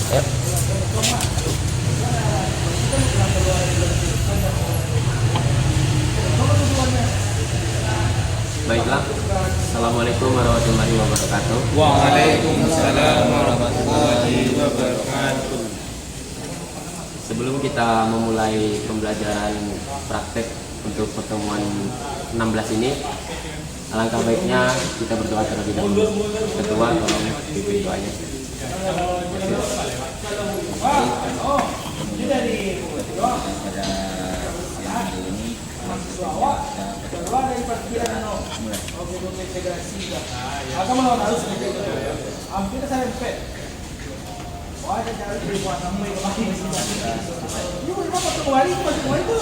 Ya. Baiklah, Assalamualaikum warahmatullahi wabarakatuh. Waalaikumsalam warahmatullahi wabarakatuh. Sebelum kita memulai pembelajaran praktek untuk pertemuan 16 ini, alangkah baiknya kita berdoa terlebih dahulu. Ketua, tolong pimpin doanya.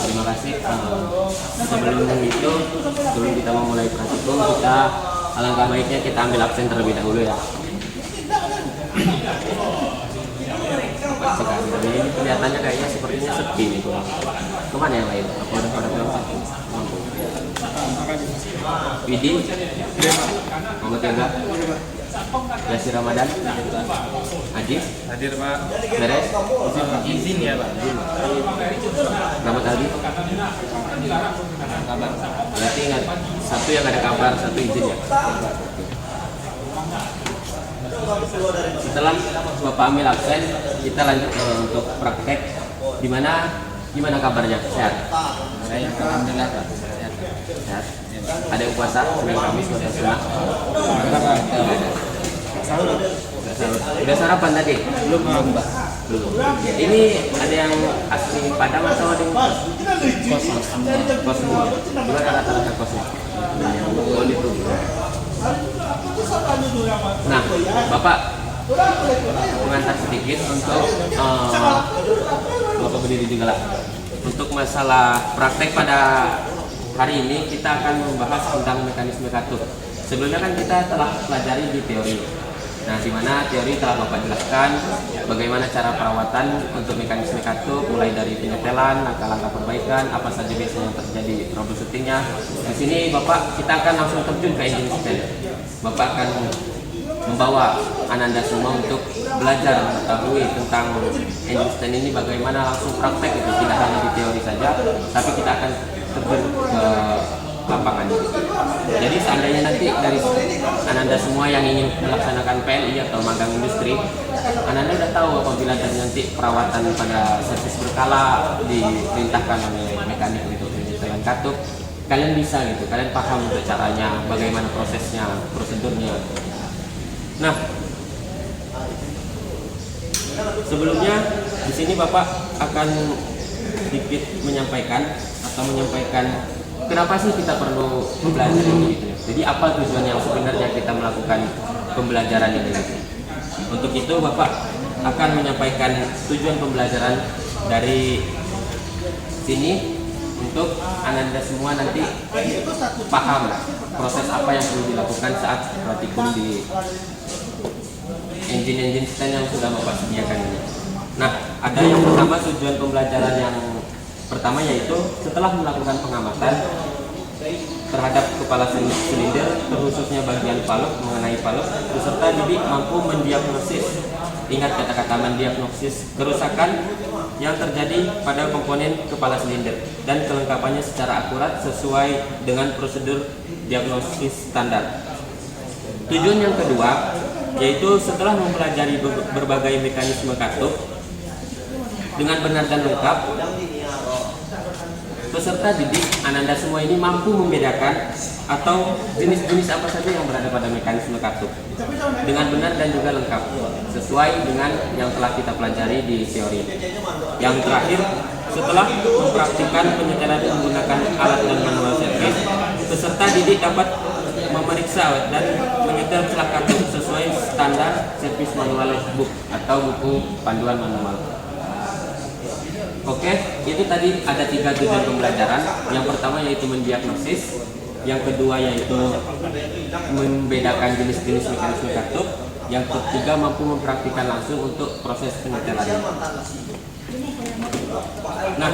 Terima kasih. Sebelum kita memulai praktikum, kita alangkah baiknya kita ambil absen terlebih dahulu ya. Sekali ini kelihatannya kayaknya sepertinya sepi nih. Kemana yang lain? Apa udah pada pulang satu? Mampu. Widi, Muhammad Yoga, Yasir Ramadan, Aji, Hadir Pak. Beres, Izin ya Pak. Rahmat Aldi. Kabar. Berarti ingat, satu yang ada kabar, satu izin ya. Setelah Bapak ambil absen, kita lanjut untuk praktek. Gimana kabarnya? Sehat? Saya alhamdulillah Pak. Sehat. Ada yang puasa Senin Kamis puasa sunnah? Sahur. Udah sarapan tadi? Belum Pak. Belum. Ini ada yang asli Padang atau ada yang kos? Kos semua. Gimana rata-rata kosnya? Oh, itu. Nah, Bapak mengantar sedikit untuk Bapak berdiri juga lah. Untuk masalah praktek pada hari ini kita akan membahas tentang mekanisme katup. Sebelumnya kan kita telah pelajari di teori. Nah, di mana teori telah Bapak jelaskan bagaimana cara perawatan untuk mekanisme katup, mulai dari penyetelan, langkah-langkah perbaikan, apa saja biasanya yang terjadi troubleshootingnya. Di sini Bapak kita akan langsung terjun ke engine stand. Bapak akan membawa Ananda semua untuk belajar mengetahui tentang engine stand ini, bagaimana langsung praktek itu, tidak hanya di teori saja, tapi kita akan terjun ke lapangan. Jadi seandainya nanti dari Ananda semua yang ingin melaksanakan PLI atau magang industri, Ananda sudah tahu apabila nanti perawatan pada servis berkala diperintahkan oleh mekanik untuk penyetelan katup, kalian bisa gitu, kalian paham untuk caranya, bagaimana prosesnya, prosedurnya. Nah, sebelumnya di sini Bapak akan sedikit menyampaikan kenapa sih kita perlu belajar ini gitu. Jadi apa tujuan yang sebenarnya kita melakukan pembelajaran ini gitu. Untuk itu Bapak akan menyampaikan tujuan pembelajaran dari sini untuk Ananda semua nanti paham proses apa yang perlu dilakukan saat praktikum di engine stand yang sudah Bapak sediakan ini. Nah, ada yang pertama, tujuan pembelajaran yang pertama yaitu setelah melakukan pengamatan terhadap kepala silinder, khususnya bagian valve, mengenai valve, peserta didik mampu mendiagnosis, ingat kata-kata mendiagnosis, kerusakan yang terjadi pada komponen kepala silinder dan kelengkapannya secara akurat sesuai dengan prosedur diagnosis standar. Tujuan yang kedua yaitu setelah mempelajari berbagai mekanisme katup dengan benar dan lengkap, peserta didik Ananda semua ini mampu membedakan atau jenis-jenis apa saja yang berada pada mekanisme katup dengan benar dan juga lengkap sesuai dengan yang telah kita pelajari di teori. Yang terakhir, setelah mempraktikkan penyetelan menggunakan alat dan manual servis, peserta didik dapat memeriksa dan menyetel celak katup sesuai standar servis manual book atau buku panduan manual. Oke, itu tadi ada 3 tujuan pembelajaran. Yang pertama yaitu mendiagnosis, yang kedua yaitu membedakan jenis-jenis mekanisme katup, yang ketiga mampu mempraktikkan langsung untuk proses penyetelan. Nah,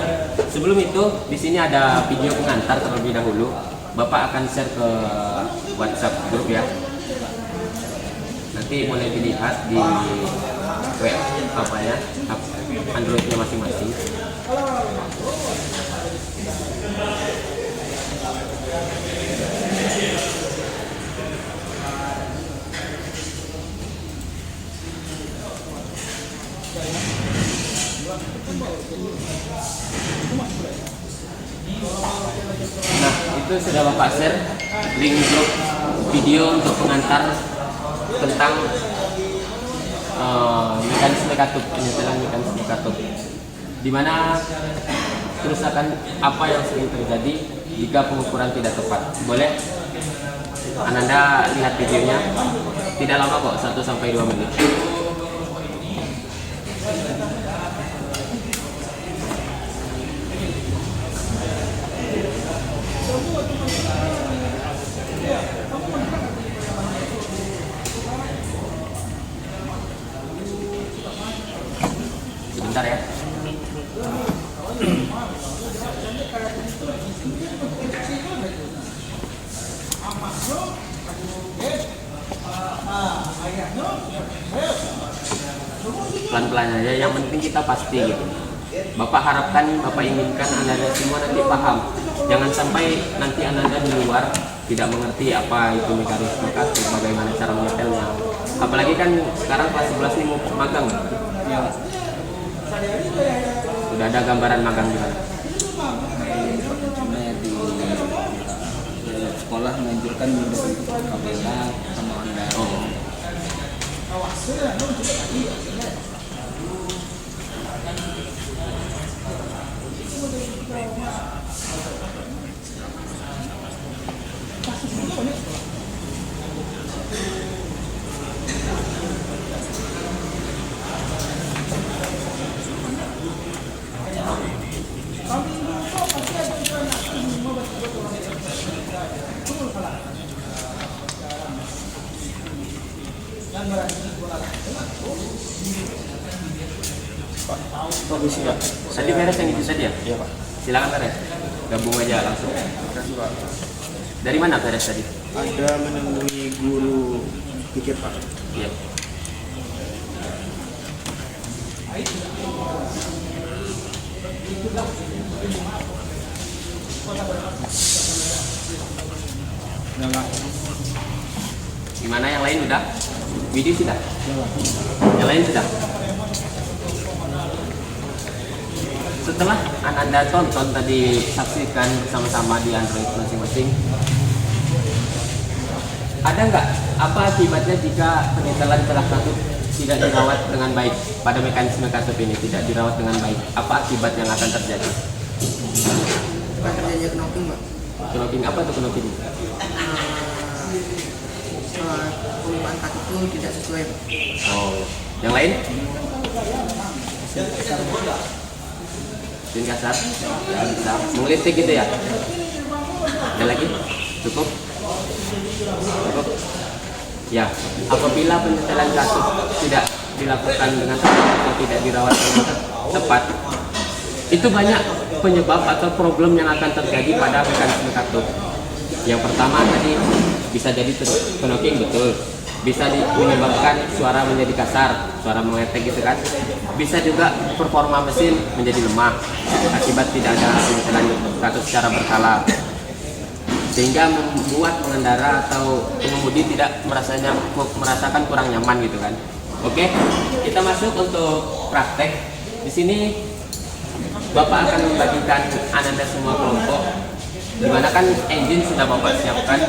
sebelum itu di sini ada video pengantar terlebih dahulu. Bapak akan share ke WhatsApp grup ya. Nanti boleh dilihat di apanya, Androidnya masing-masing. Nah, itu sudah Bapak share link grup video untuk pengantar tentang mekanisme katup, penyetelan mekanisme katup, di mana kerusakan apa yang sering terjadi jika pengukuran tidak tepat. Boleh Ananda lihat videonya, tidak lama kok, 1-2 menit. Sebentar ya. Pelan-pelan aja, yang penting kita pasti gitu. Bapak harapkan, Bapak inginkan Anda semua nanti paham. Jangan sampai nanti Anda di luar tidak mengerti apa itu mekanisme katup, bagaimana cara menyetelnya. Apalagi kan sekarang kelas 11 ini mau magang. Ya. Sudah ada gambaran magang di mana? Sebenarnya di sekolah menganjurkan untuk KPK sama Anda. Oh. Oh, bisa. Tadi beres yang itu tadi ya? Iya Pak. Silakan beres. Gabung aja langsung. Terima kasih Pak. Dari mana beres tadi? Ada menemui guru pikir Pak. Iya. Enggak. Gimana yang lain udah? Video sudah? Iya Pak. Yang lain sudah? Setelah Ananda tonton tadi, saksikan bersama-sama di Android masing-masing, ada nggak apa akibatnya jika penyetelan celah katup tidak dirawat dengan baik? Pada mekanisme katup ini tidak dirawat dengan baik, apa akibat yang akan terjadi? Terjadi knocking, Pak. Knocking apa tuh knocking? Pengumpulan katup itu tidak sesuai, Pak. Oh, yang lain? Sin kasar? Ya bisa. Mengelitik gitu ya? Ada lagi? Cukup? Cukup? Ya, apabila penyetelan katup tidak dilakukan dengan tepat atau tidak dirawat dengan tepat, itu banyak penyebab atau problem yang akan terjadi pada mekanisme katup. Yang pertama tadi bisa jadi knocking, betul. Bisa menyebabkan suara menjadi kasar, suara meletek gitu kan. Bisa juga performa mesin menjadi lemah akibat tidak ada penyetelan katup secara berkala, sehingga membuat pengendara atau pengemudi tidak merasakan kurang nyaman gitu kan. Oke, kita masuk untuk praktek. Di sini Bapak akan membagikan Ananda semua kelompok, dimana kan engine sudah Bapak siapkan,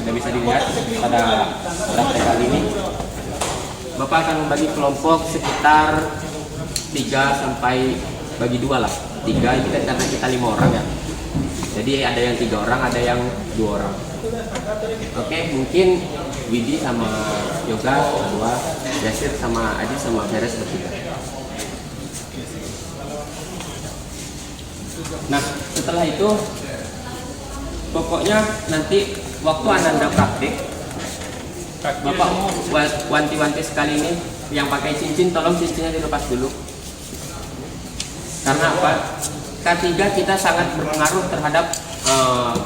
sudah bisa dilihat pada praktek kali ini. Bapak akan membagi kelompok sekitar 3 sampai bagi 2 lah. 3 ini kan karena kita 5 orang ya. Jadi ada yang 3 orang, ada yang 2 orang. Oke, mungkin Widi sama Yoga berdua, Yasir sama Adi sama Beres bertiga. Nah, setelah itu pokoknya nanti waktu Ananda praktik, Bapak wanti-wanti sekali ini yang pakai cincin, tolong cincinnya dilepas dulu. Karena apa? K3 kita sangat berpengaruh terhadap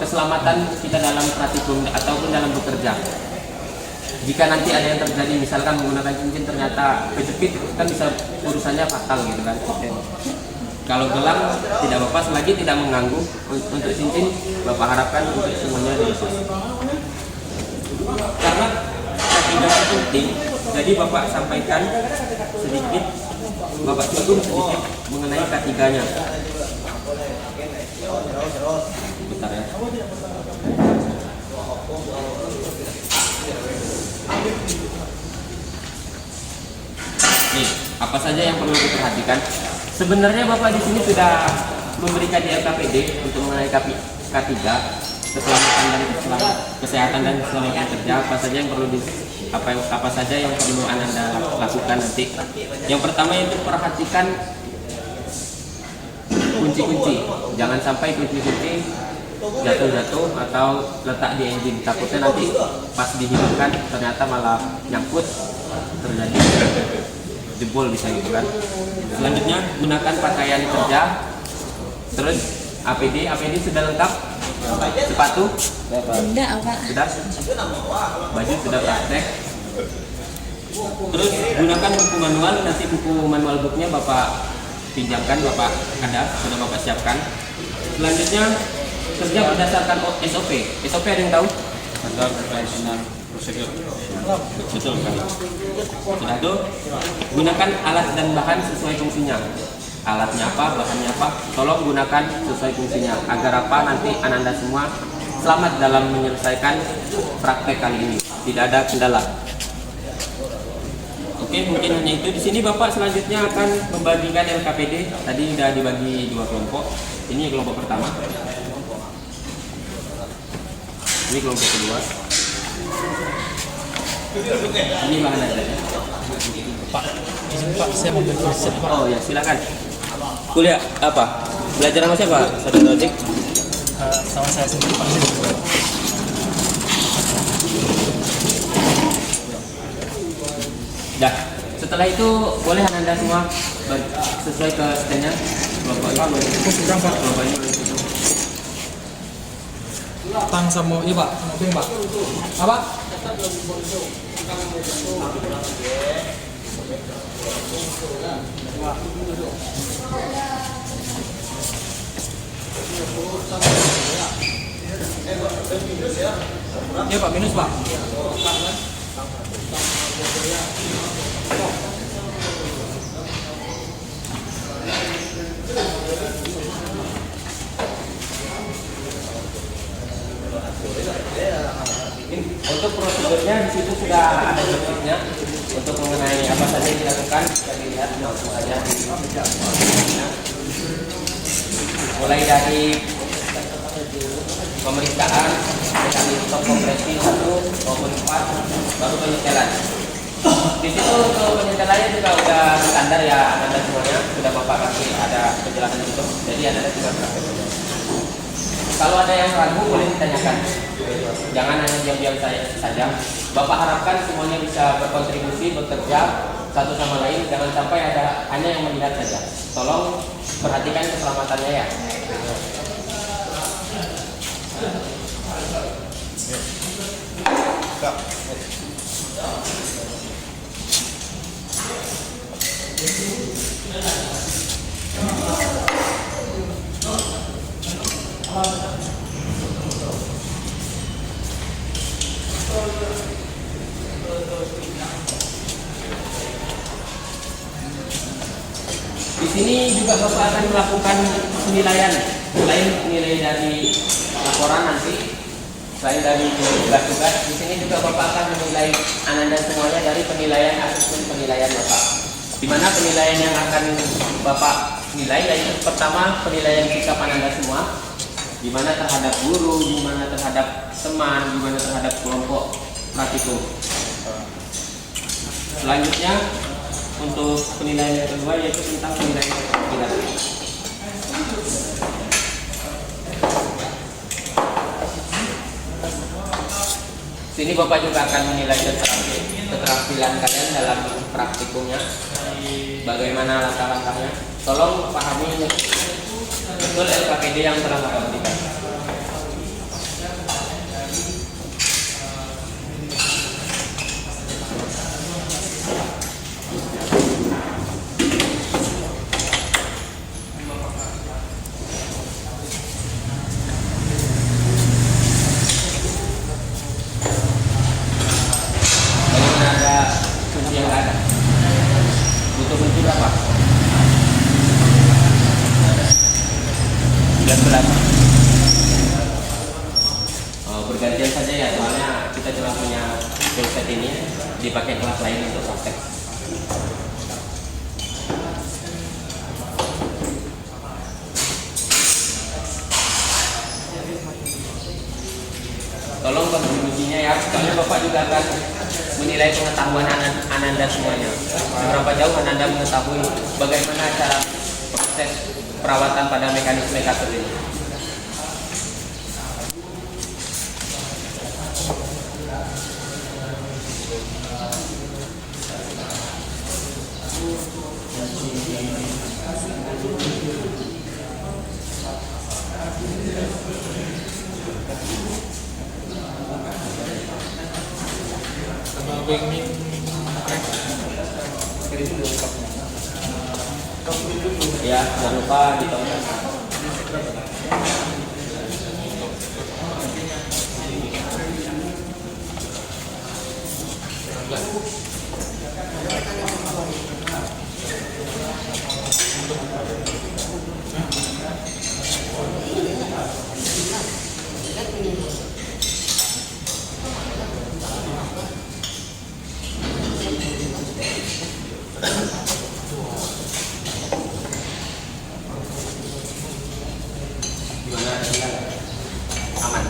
keselamatan kita dalam praktikum ataupun dalam bekerja. jika nanti ada yang terjadi misalkan menggunakan cincin ternyata kejepit kan bisa urusannya fatal gitu kan. Kalau gelang tidak apa-apa selagi tidak mengganggu. Untuk cincin Bapak harapkan untuk semuanya dilepas. Karena ketiga itu penting, jadi Bapak sampaikan sedikit, Bapak singgung sedikit mengenai ketiganya. Bentar ya. Nih, apa saja yang perlu diperhatikan? Sebenarnya Bapak di sini sudah memberikan di LKPD untuk mengenai K3, keselamatan dan kesehatan dan keselamatan kerja, apa saja yang perlu apa saja yang perlu Anda lakukan nanti. Yang pertama itu perhatikan kunci-kunci, jangan sampai kunci-kunci jatuh-jatuh atau letak di engine, takutnya nanti pas dihidupkan ternyata malah nyangkut, terjadi jebol bisa gitu kan. Selanjutnya gunakan pakaian kerja, terus APD sudah lengkap, sepatu Enggak, Pak. sudah, baju sudah praktek. Terus gunakan buku manual, nanti buku manual booknya Bapak pinjamkan, Bapak ada, sudah Bapak siapkan. Selanjutnya kerja berdasarkan SOP. SOP ada yang tahu? Standar operational procedure. Betul sekali. Sudah itu, gunakan alat dan bahan sesuai fungsinya. Alatnya apa, bahannya apa, tolong gunakan sesuai fungsinya. Agar apa, nanti Anda semua selamat dalam menyelesaikan praktek kali ini. Tidak ada kendala. Oke, mungkin hanya itu. Di sini Bapak selanjutnya akan membagikan LKPD. Tadi sudah dibagi 2 kelompok. Ini kelompok pertama. Ini kelompok kedua. Ini bahan aja. Pak, izin Pak, saya mau berkuliah Pak. Oh ya, silakan. Kuliah apa? Belajar sama siapa? Saudara Ojek? Sama saya sendiri Pak. Dah. Setelah itu boleh Anda semua sesuai ke stand-nya. Kelompok ini boleh. Kurang Pak. Kelompok ini boleh. Tang sama iya Pak, sama ping Pak. Apa? Iya Pak, minus Pak. Untuk prosedurnya di situ sudah ada jurnalnya untuk mengenai apa saja yang dilakukan. Bisa dilihat langsung aja di mulai dari pemeriksaan mekanisme kompresi 1 maupun 4 baru penyetelan. Di situ untuk penyetelannya juga udah standar ya Anda semuanya, sudah Bapak kasih ada penjelasan itu. Jadi Anda juga praktek. Kalau ada yang ragu boleh ditanyakan. Jangan hanya diam-diam saja. Bapak harapkan semuanya bisa berkontribusi, bekerja satu sama lain. Jangan sampai ada hanya yang melihat saja. Tolong perhatikan keselamatannya ya. Di sini juga Bapak akan melakukan penilaian selain nilai dari laporan nanti, selain dari tugas-tugas. Di sini juga Bapak akan menilai Anda semuanya dari penilaian asesmen penilaian Bapak. Di mana penilaian yang akan Bapak nilai yaitu pertama penilaian sikap Anda semua, di mana terhadap guru, di mana terhadap teman, di mana terhadap kelompok praktikum. Selanjutnya untuk penilaian yang kedua yaitu tentang penilaian keterampilan. Sini Bapak juga akan menilai keterampilan kalian dalam praktikumnya, bagaimana langkah-langkahnya. Tolong pahami betul LKPD yang telah Bapak berikan. soalnya Bapak juga akan menilai pengetahuan Ananda semuanya. Seberapa jauh Ananda mengetahui bagaimana cara proses perawatan pada mekanisme katut ini. Sama wingnya Ya, jangan lupa ditonton. Gimana? Aman.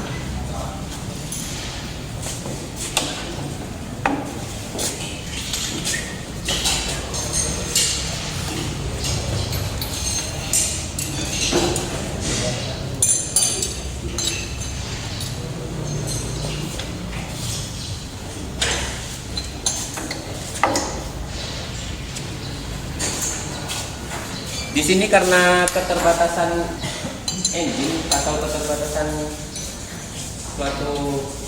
Di sini karena keterbatasan engine atau keterbatasan suatu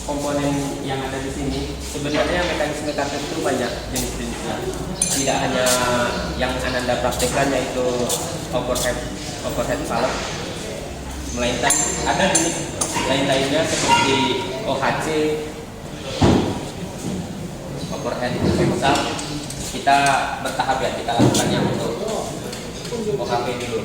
komponen yang ada di sini, sebenarnya mekanisme katut itu banyak jenis-jenisnya. Tidak hanya yang Ananda praktekkan yaitu overhead valve, melainkan ada jenis lain-lainnya seperti OHC, overhead valve. Kita bertahap ya, kita lakukannya untuk OHP dulu.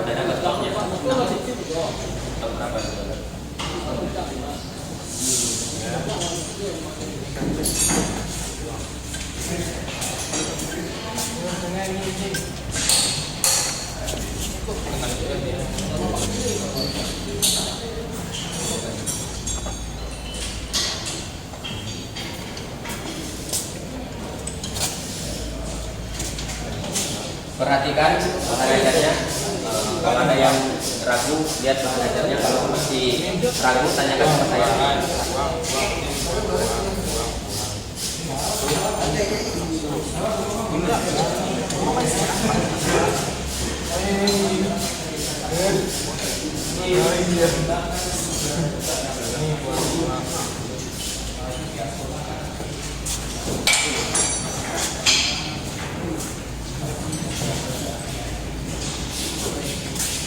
Ada betoknya. Berapa? Perhatikan bahan ajarnya. Kalau ada yang ragu, lihat bahan ajarnya. Kalau masih ragu, tanyakan sama saya.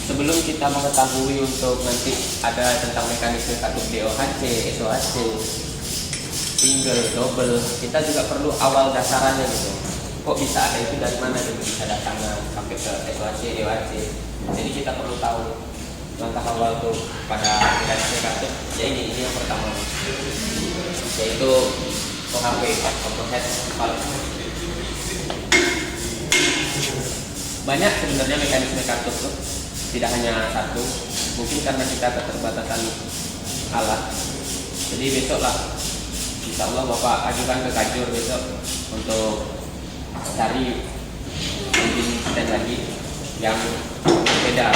Sebelum kita mengetahui untuk nanti ada tentang mekanisme katut DOHC, SOHC, single, double, kita juga perlu awal dasarannya gitu. Kok bisa ada itu dari mana gitu, bisa datangnya sampai ke SOHC, DOHC. Jadi kita perlu tahu langkah awal tuh pada mekanisme katut. Ya ini yang pertama, yaitu OHP, overhead valve. Banyak sebenarnya mekanisme katut tuh. Tidak hanya satu, mungkin karena kita keterbatasan alat. Jadi besok lah, insya Allah Bapak ajukan ke Kajur besok untuk cari engine stand lagi yang beda,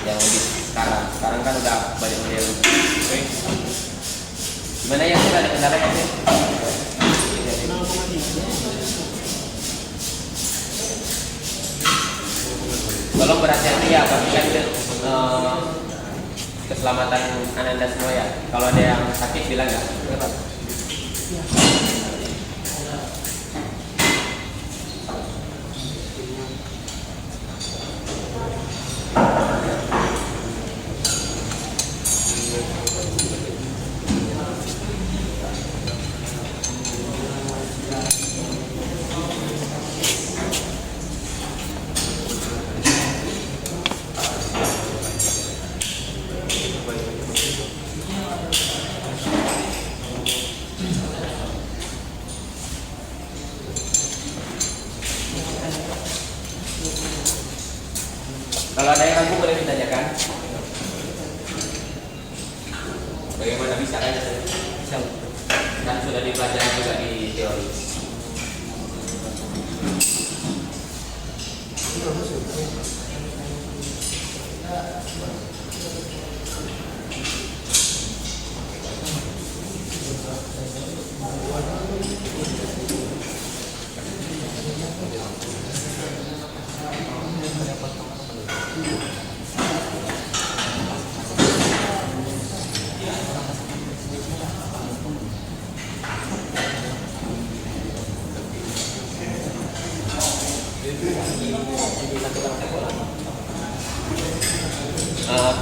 yang lebih sekarang. Sekarang kan udah banyak model. Gimana ya sih, ada kendala ya sih? Tolong berhati-hati ya, pastikan keselamatan Ananda semua ya. Kalau ada yang sakit bilang ya. Kalau ada yang ragu boleh ditanyakan. Bagaimana bisa kan? Kan sudah dipelajari juga di teori.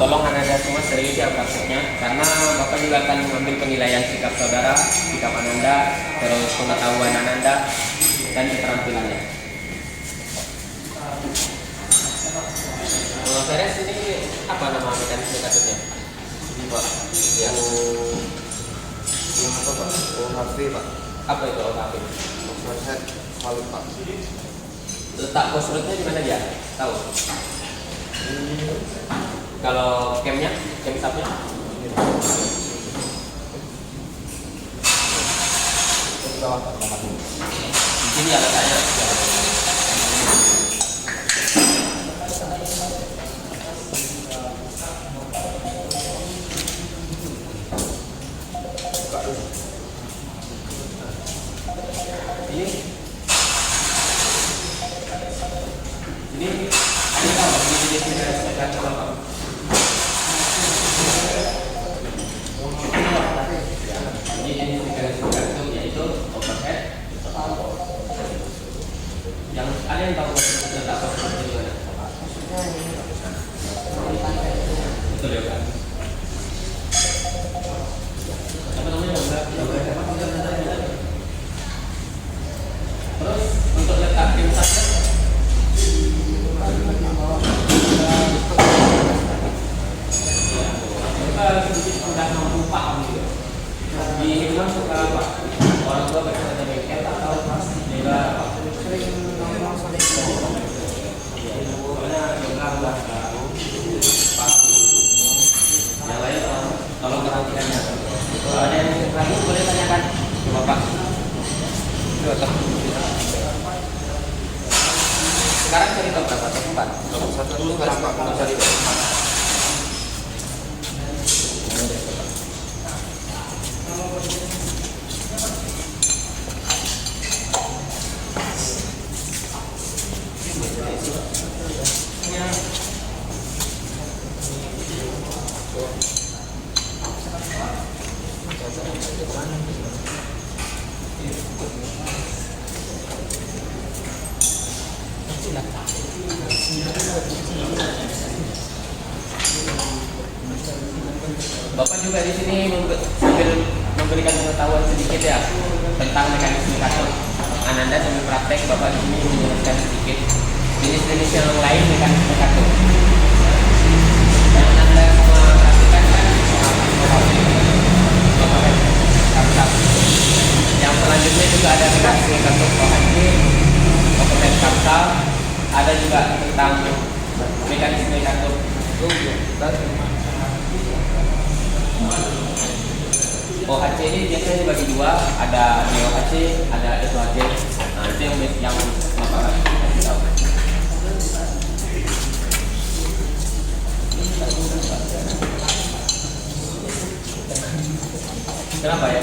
Tolong Anda semua serius ya prakteknya, karena Bapak juga akan mengambil penilaian sikap saudara, sikap Ananda, terus pengetahuan Ananda, dan keterampilannya. Feres, ini apa nama mekanisme katutnya? Ini Pak, Ya. yang apa Pak? OHP Pak. Apa itu OKP? Overhead valve Pak. Letak posrutnya di mana aja? Tahu? Kalau camnya, cam sapnya? Di sini ya letaknya. Ini ada tahu di sini ada apa? Ini jenis mekanisme gantung yaitu overhead. Yang ada yang tahu letak overhead di mana? Betul ya Pak. Apa namanya? Terus untuk letak tim satgas sedikit sudah mampu paham gitu. Di Himnom suka apa? Orang tua berkata bengkel atau juga apa? Sering nongkrong sampai sekolah. Pokoknya juga udah paham. Yang lain tolong perhatikannya. Kalau ada yang ragu boleh tanyakan ke Bapak. Sekarang cari tahu berapa? Tempat? Satu dulu Pak. Cari tahu. Bapak juga di sini sambil memberikan pengetahuan sedikit ya tentang mekanisme katot. Ananda sambil praktek, Bapak di sini menjelaskan sedikit jenis-jenis yang lain mekanisme katot. Yang Anda semua praktikan kan kapsat. Yang selanjutnya juga ada mekanisme katot OHC, overhead kapsal. Ada juga tentang mekanisme katot. OHC ini biasanya dibagi dua, ada DOHC, ada SOHC. Nah, itu yang Bapak kasih tahu. Kenapa ya?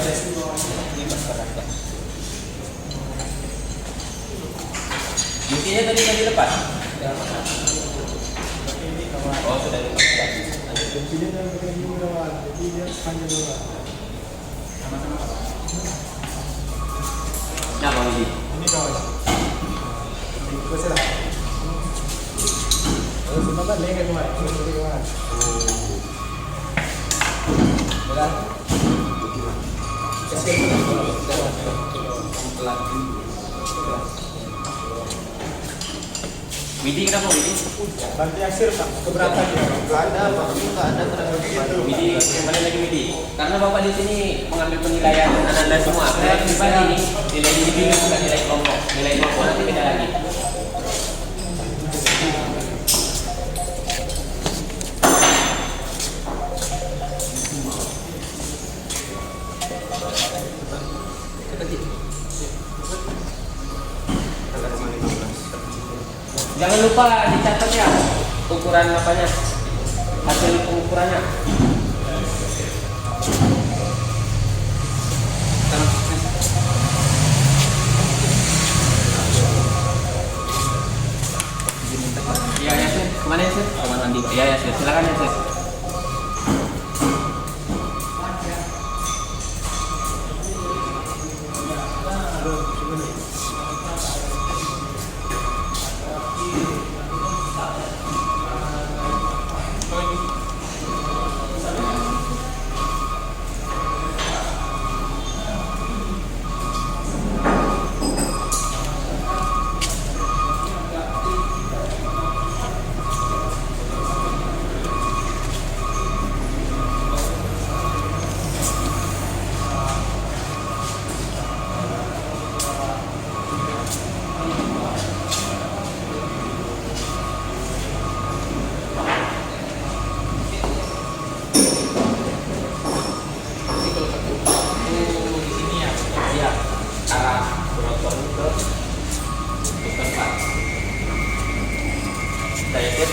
Buktinya tadi lepas. Oh, sudah lepas. Nah, Bang Widi. Ini kawan. Ini salah. Oh, sebentar lagi kemarin. Benar. Widi kenapa Widi? Bantu Yasir Pak, keberatan ya? Nggak ada Pak, nggak ada terhadap Widi, kembali lagi Widi. Karena Bapak di sini mengambil penilaian Anda semua. Saya pribadi ini nilai individu bukan nilai kelompok. Nilai kelompok nanti beda lagi. lupa dicatat ya ukuran apanya, hasil pengukurannya. Iya ya sir, kemana ya sir? Kamar mandi. Iya ya sir, silakan ya sir. Iya, arah penonton ke tempat. Saya sir.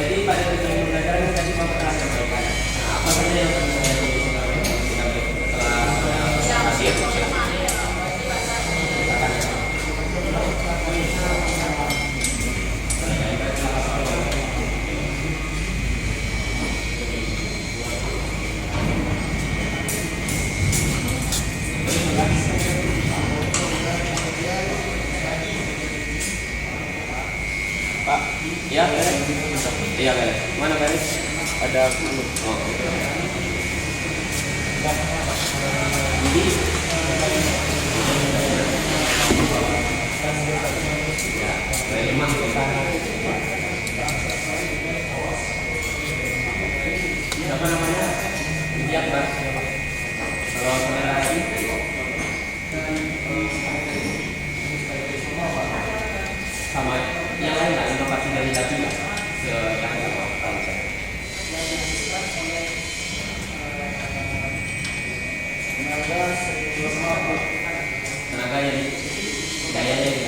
Jadi pada tujuan pembelajaran yang tadi Bapak telah sampaikan, nah, apa saja yang perlu saya tuliskan setelah hasil? Silakan. Pak, iya beres. Iya beres. Mana beres? Ada kulit. Oh. Jadi ya, memang siapa namanya? Iya Pak. Kalau saudara lagi sama yang lain lah, inovasi dari Dapi lah, yang tahu saya. Tenaganya nih, dayanya nih.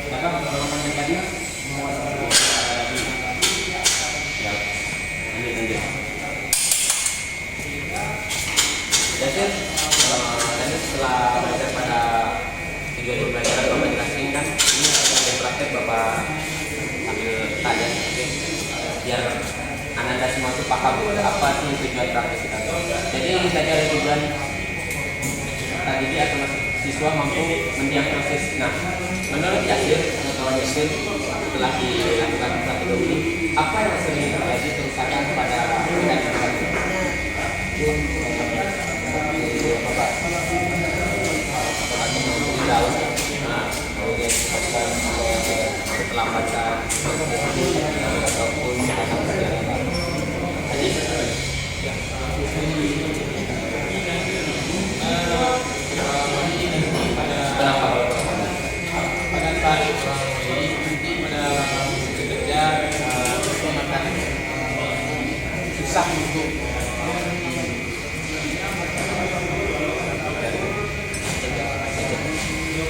Kakak pengalaman yang tadi? Ya, lanjut. Ya sih, tadi setelah belajar pada tujuan pembelajaran Bapak jelasin kan, ini yang praktek Bapak ambil tanya, oke? Biar Anda semua itu paham apa sih tujuan praktek kita. Jadi dari tujuan tadi dia atau siswa mampu mendiagnosis. Nah, menurut Yasir atau kawan Yasir setelah dilakukan satu ini, apa yang sering terjadi kerusakan pada mekanisme Bapak? Daun, nah, kemudian keterlambatan ataupun jadi kenapa? Pada saat pada bekerja itu akan susah untuk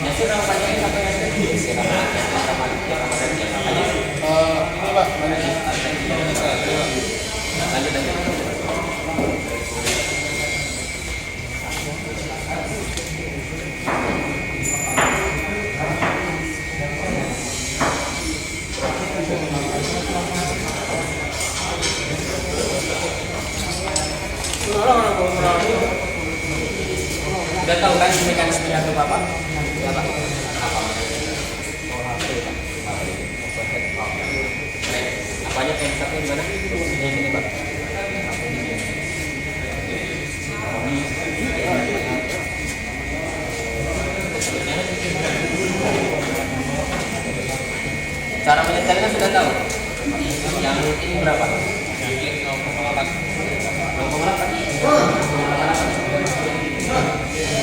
Yasir nama panjangnya apa Yasir? Yasir nama panjangnya. ini Pak, Lanjut. Udah tahu kan mekanisme jantung Bapak? Sudah tahu. Apa? Apanya pensatnya di mana? Ini Pak. Cara menyetelnya sudah tahu. Yang ini berapa? Yang ini 0,8. 0,8.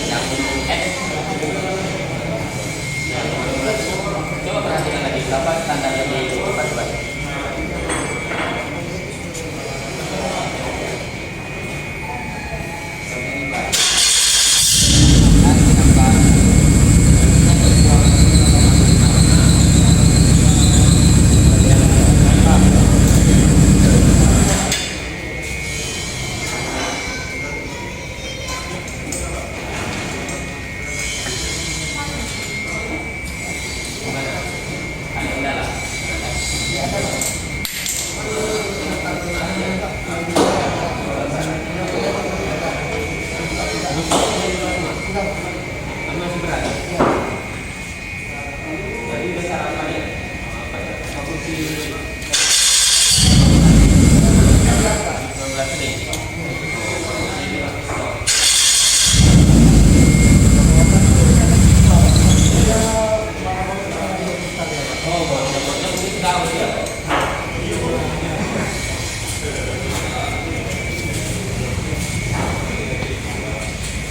Yang X. Coba perhatikan lagi berapa standarnya di tempat buat. Masih berat. Jadi besar apa ya? Proporsi 19 nih. Oh, botol ini sudah aus ya?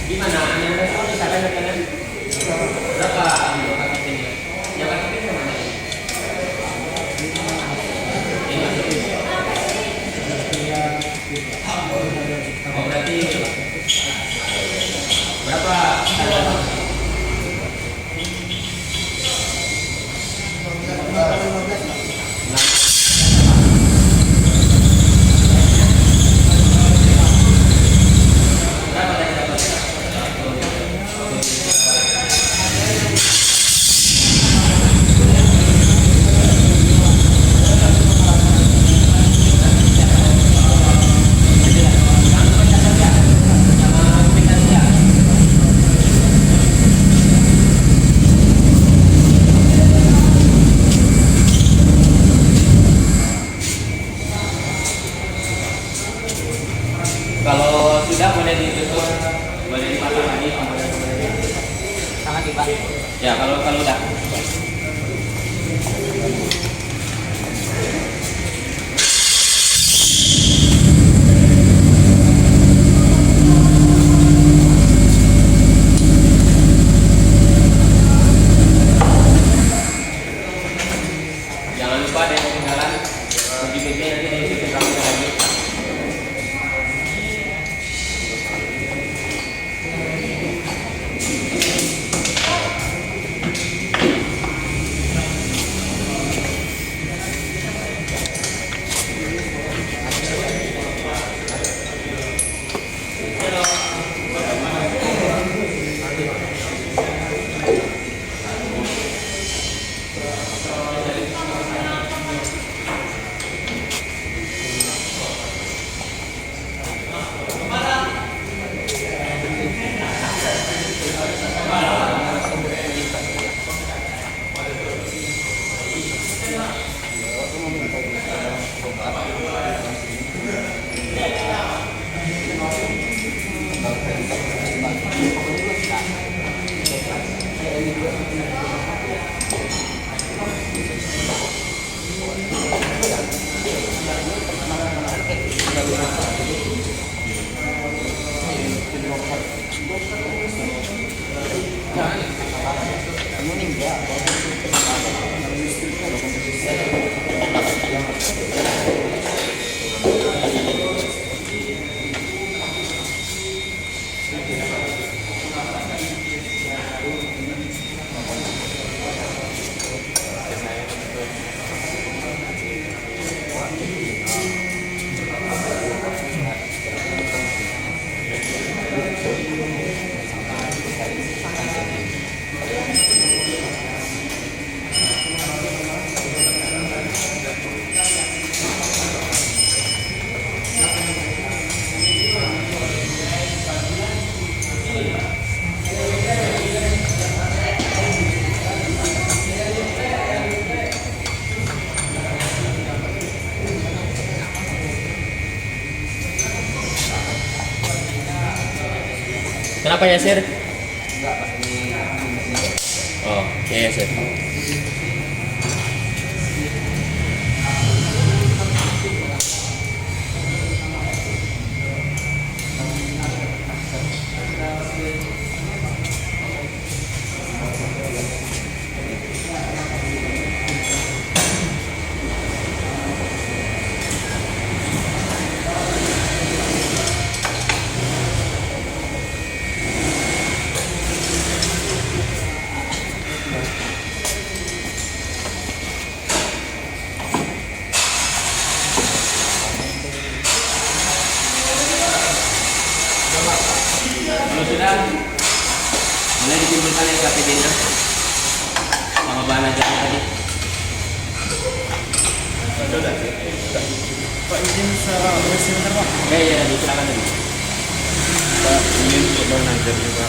Gimana? Anda tahu nih katanya berapa KTP-nya? Yang KTP yang mana ini? Ini KTP. Oh berarti berapa? Kalau sudah boleh ditutup, boleh dipasang lagi komponen-komponennya. Sangat tiba. Ya kalau udah. Jangan lupa ada yang ketinggalan kunci-kunci nanti diisi ke kamu lagi. Kenapa ya, Sir? Oh, ya, Sir. ditimbulkan LKPD-nya sama bahan ajarnya tadi. Pak izin secara organisasi bentar Pak. Iya, silakan tadi. Pak ini untuk bahan ajar juga.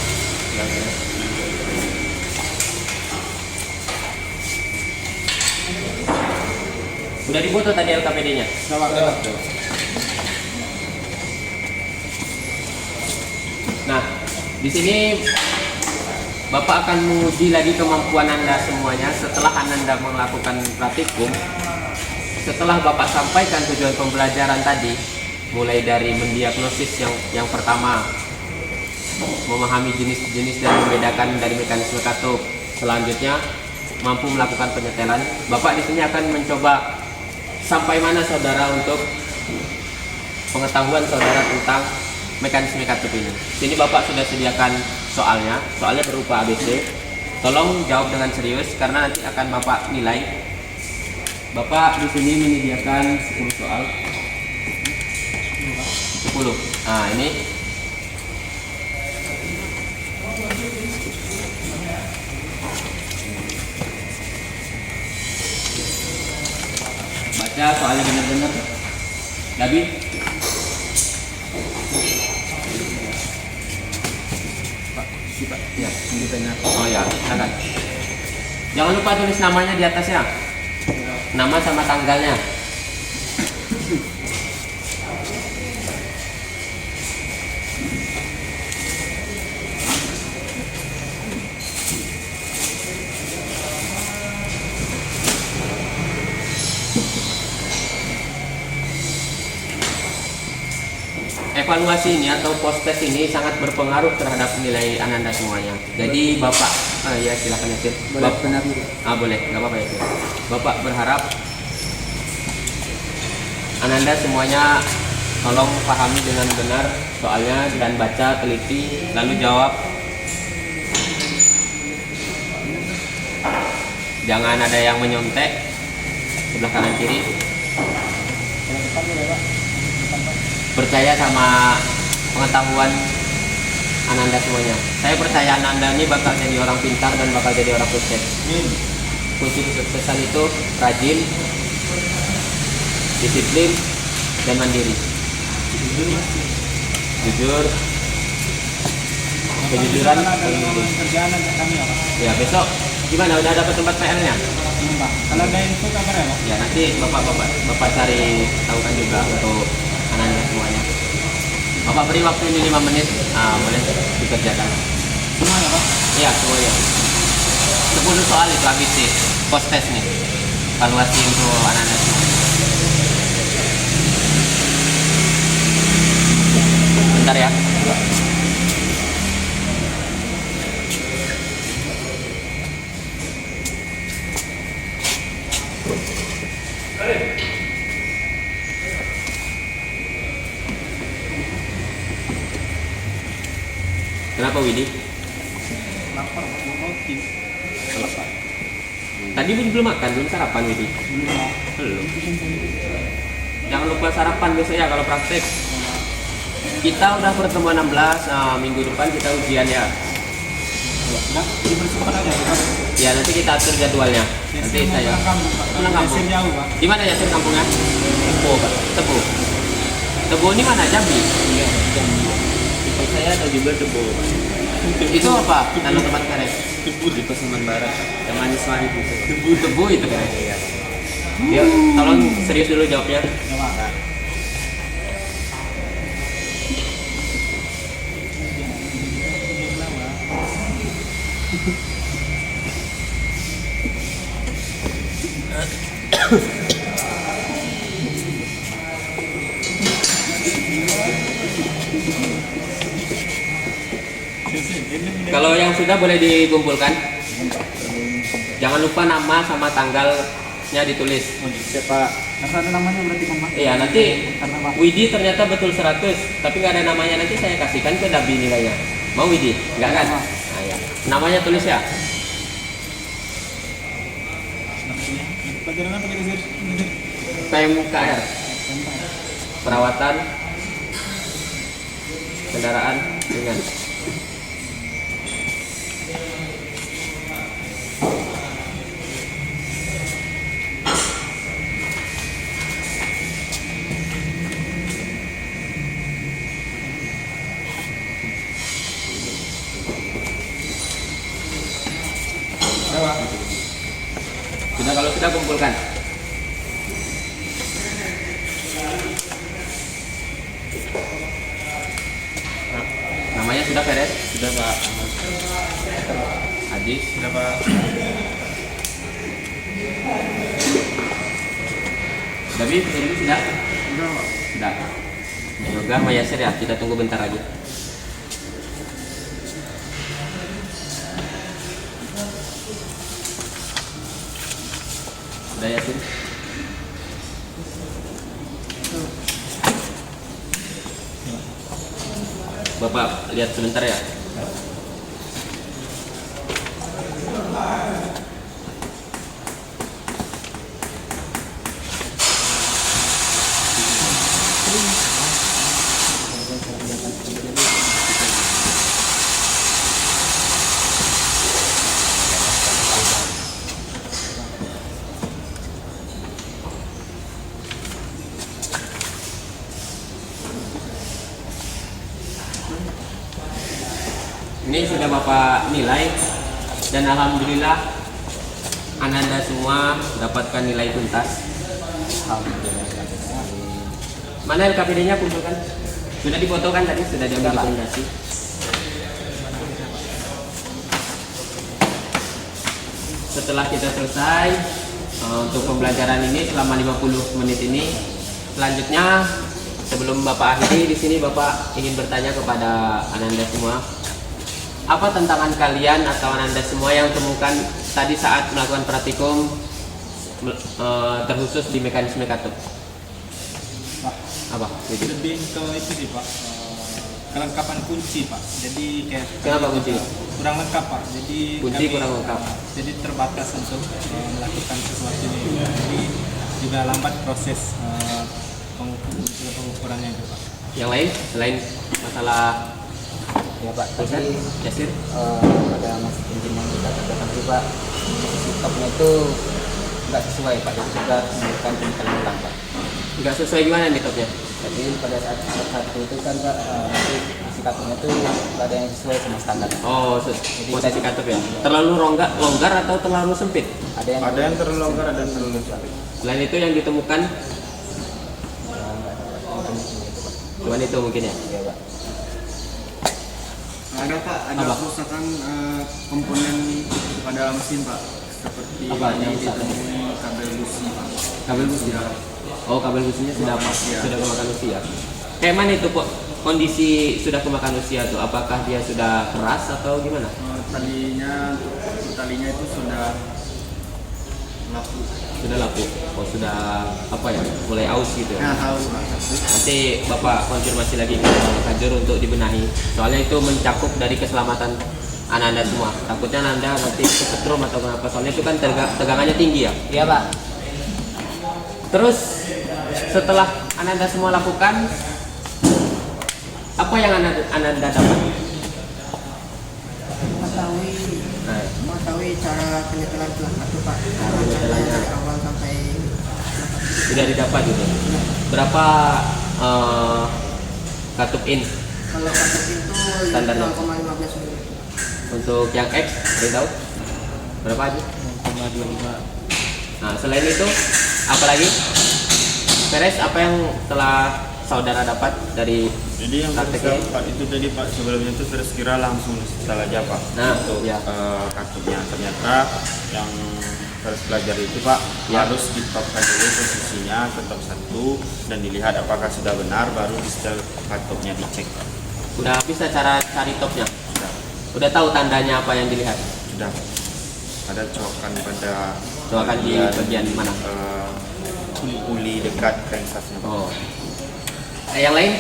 Udah difoto tadi LKPD-nya? Nah, di sini Bapak akan menguji lagi kemampuan Anda semuanya setelah Anda melakukan praktikum. Setelah Bapak sampaikan tujuan pembelajaran tadi, mulai dari mendiagnosis yang pertama, memahami jenis-jenis dan membedakan dari mekanisme katup. Selanjutnya, mampu melakukan penyetelan. Bapak di sini akan mencoba sampai mana saudara untuk pengetahuan saudara tentang mekanisme katup ini. Sini Bapak sudah sediakan soalnya berupa ABC. Tolong jawab dengan serius karena nanti akan Bapak nilai. Bapak di sini menyediakan 10 soal. 10. Nah, ini baca soalnya benar-benar. Dabi. Ya, ini pena. Oh ya, silakan. Jangan lupa tulis namanya di atasnya. Nama sama tanggalnya. Evaluasi ini atau post test ini sangat berpengaruh terhadap nilai Ananda semuanya. Jadi Bapak, ya silakan Yasir. Boleh benar dulu. Boleh, nggak apa-apa Yasir. Bapak berharap Ananda semuanya tolong pahami dengan benar soalnya dan baca teliti lalu jawab. Jangan ada yang menyontek sebelah kanan kiri. Percaya sama pengetahuan Ananda semuanya. Saya percaya Ananda ini bakal jadi orang pintar dan bakal jadi orang sukses. Kunci kesuksesan itu rajin, disiplin, dan mandiri. Jujur, kejujuran, Kerjaan kami apa? ya besok gimana? Udah dapat tempat PR-nya? Pak. Kalau ada info kabar ya Pak? Ya nanti bapak cari tahukan juga untuk Ananda semuanya. Bapak beri waktu ini 5 menit, boleh dikerjakan. Semuanya Pak? Iya semuanya. 10 soal itu ABC, post test nih, evaluasi untuk Ananda semua. Bentar ya. Kenapa Widi? Lapar mau roti. Tadi Widi belum makan, belum sarapan Widi? Belum. Jangan lupa sarapan besok ya kalau praktek. Kita udah pertemuan 16, minggu depan kita ujian ya. Nah, dipersiapkan aja Pak. Ya nanti kita atur jadwalnya. Nanti saya pulang kampung. Jauh Pak. Di mana ya sih kampungnya? Tebu, Pak. Tebu. Tebu ini mana? Jambi. Iya, jam saya ada juga Tebu. Itu apa? Tanah tempat kerek. Tebu di Pasaman Barat. Yang manis-manis itu. Tebu itu kan? Iya. Yuk, tolong serius dulu jawabnya. Ya Pak. Kalau yang sudah boleh dikumpulkan. Jangan lupa nama sama tanggalnya ditulis. Siapa? Karena ada namanya berarti kan Pak? Iya, nanti Karena Pak. Widi ternyata betul 100, tapi nggak ada namanya, nanti saya kasihkan ke Dabi nilainya. Mau Widi? Nggak kan? Mau. Nah, ya. Namanya tulis ya. Pelajaran apa kita sih? PMKR. Perawatan kendaraan ringan. sudah kumpulkan. Namanya sudah beres? Sudah Pak. Hadis? Sudah Pak. Gabi, ini sudah? Udah, Pak. Sudah. Yoga sama Yasir ya, kita tunggu bentar lagi. Sudah Yasir? Bapak lihat sebentar ya. Ini sudah Bapak nilai dan alhamdulillah Ananda semua dapatkan nilai tuntas. Mana LKPD-nya kumpulkan? Sudah difotokan tadi, sudah diambil dokumentasi. Setelah kita selesai untuk pembelajaran ini selama 50 menit ini, selanjutnya sebelum Bapak akhiri di sini Bapak ingin bertanya kepada Ananda semua. Apa tantangan kalian atau Ananda semua yang temukan tadi saat melakukan praktikum terkhusus di mekanisme katup? Pak, Apa? Jadi, lebih ke itu sih Pak, kelengkapan kunci Pak. Jadi kayak kenapa kunci? kurang lengkap Pak. Jadi Kunci kurang lengkap. Jadi terbatas untuk melakukan sesuatu ini. Jadi juga lambat proses pengukurannya itu Pak. Yang lain selain masalah Ya Pak, Ustaz, tadi Yasir? ada masih izin yang kita katakan juga stopnya itu nggak sesuai Pak, jadi juga memberikan pengetahuan ulang Pak. Nggak sesuai gimana nih topnya? Jadi pada saat satu itu kan Pak, nanti isi katanya itu nggak ada yang sesuai sama standar. Oh, posisi katup ya? Terlalu longgar atau terlalu sempit? Ada yang terlalu longgar, ada yang terlalu sempit. Selain itu yang ditemukan cuman itu mungkin ya? Iya Pak. Ada Pak, ada Apa? kerusakan komponen pada mesin Pak. Seperti Apa yang tadi rusak? ditemui kabel busi Pak. Kabel busi? Oh, kabel businya sudah apa? Usia. Sudah kemakan usia. Kayak mana itu kok kondisi sudah kemakan usia tuh? Apakah dia sudah keras atau gimana? Talinya itu sudah lapuk. Sudah lapuk. Oh, sudah apa ya? Mulai aus gitu ya. Nah, haus Pak. Nanti Bapak konfirmasi lagi ke Kajur untuk dibenahi. Soalnya itu mencakup dari keselamatan Ananda semua. Takutnya Ananda nanti kesetrum atau kenapa. Soalnya itu kan tegangannya tinggi ya. Iya Pak. Terus setelah Ananda semua lakukan, apa yang Ananda dapat? Mengetahui cara penyetelan itu Pak. penyetelannya. Dari awal sampai Sudah didapat gitu. Berapa katup in kalau katup itu Standarnya. 0,15 mm. untuk yang X? Boleh tahu? Berapa aja? 0,25. Nah, selain itu, apa lagi? Beres, apa yang telah saudara dapat dari Jadi yang praktek saya ini? Pak itu tadi Pak sebelumnya itu terus kira langsung install aja Pak Nah, untuk ya. kartunya. Ternyata yang harus belajar itu Pak Ya. harus ditopkan dulu posisinya ke top 1 dan dilihat apakah sudah benar baru di setel kartunya dicek Pak. Udah bisa cara cari topnya? Sudah, Udah tahu tandanya apa yang dilihat? sudah ada cokan pada Coakan di bagian mana? uli dekat crankshaftnya Pak. Oh. Yang lain?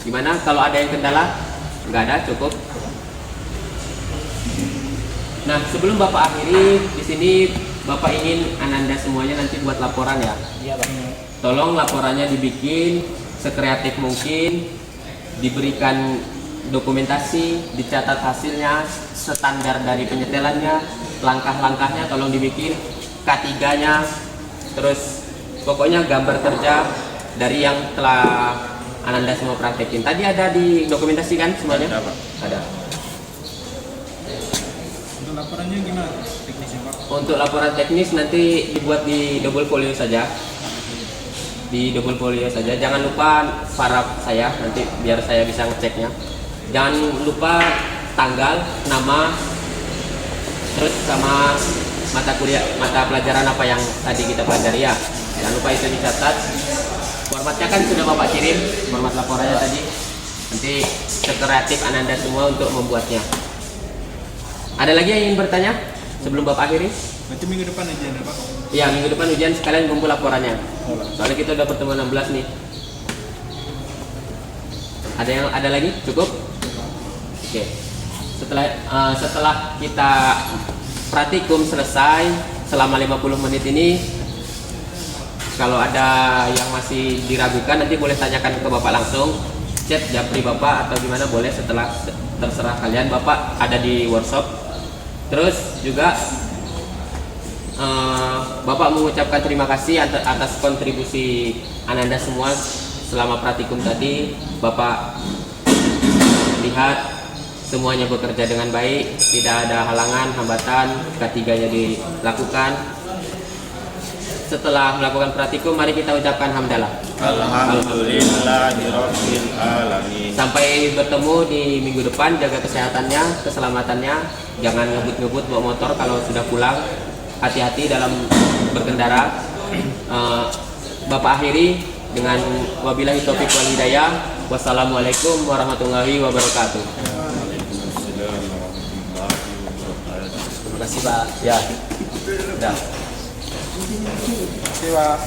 Gimana kalau ada yang kendala? Nggak ada, cukup. Nah, sebelum Bapak akhiri, di sini Bapak ingin Ananda semuanya nanti buat laporan ya. Iya Pak. Tolong laporannya dibikin sekreatif mungkin, diberikan dokumentasi, dicatat hasilnya, standar dari penyetelannya, langkah-langkahnya tolong dibikin, K3-nya, terus pokoknya gambar kerja dari yang telah Ananda semua praktekin. Tadi ada di dokumentasi kan semuanya? Ada, Pak. Ada. Untuk laporannya gimana teknisnya Pak? Untuk laporan teknis nanti dibuat di double folio saja. Di double folio saja. Jangan lupa paraf saya nanti biar saya bisa ngeceknya. Jangan lupa tanggal, nama, terus sama mata kuliah, mata pelajaran apa yang tadi kita pelajari ya. Jangan lupa itu dicatat. Formatnya kan sudah Bapak kirim, format laporannya tadi. Nanti sekreatif Ananda semua untuk membuatnya. Ada lagi yang ingin bertanya sebelum Bapak akhiri? Nanti minggu depan aja ya Pak. Iya, minggu depan ujian sekalian kumpul laporannya. Soalnya kita udah bertemu 16 nih. Ada lagi? Cukup? Oke. Setelah kita praktikum selesai selama 50 menit ini, kalau ada yang masih diragukan nanti boleh tanyakan ke Bapak langsung, chat japri Bapak atau gimana boleh, setelah terserah kalian. Bapak ada di workshop. Terus juga Bapak mengucapkan terima kasih atas kontribusi Ananda semua selama praktikum tadi. Bapak lihat semuanya bekerja dengan baik, tidak ada halangan, hambatan, ketiganya dilakukan. Setelah melakukan praktikum, mari kita ucapkan hamdalah. Alhamdulillahirabbil alamin. Sampai bertemu di minggu depan. Jaga kesehatannya, keselamatannya. Jangan ngebut-ngebut bawa motor kalau sudah pulang. Hati-hati dalam berkendara. Bapak akhiri dengan wabillahi taufiq wal hidayah. Wassalamualaikum warahmatullahi wabarakatuh. Waalaikumsalam warahmatullahi wabarakatuh. Terima kasih Pak. Ya. Udah. Terima kasih Pak.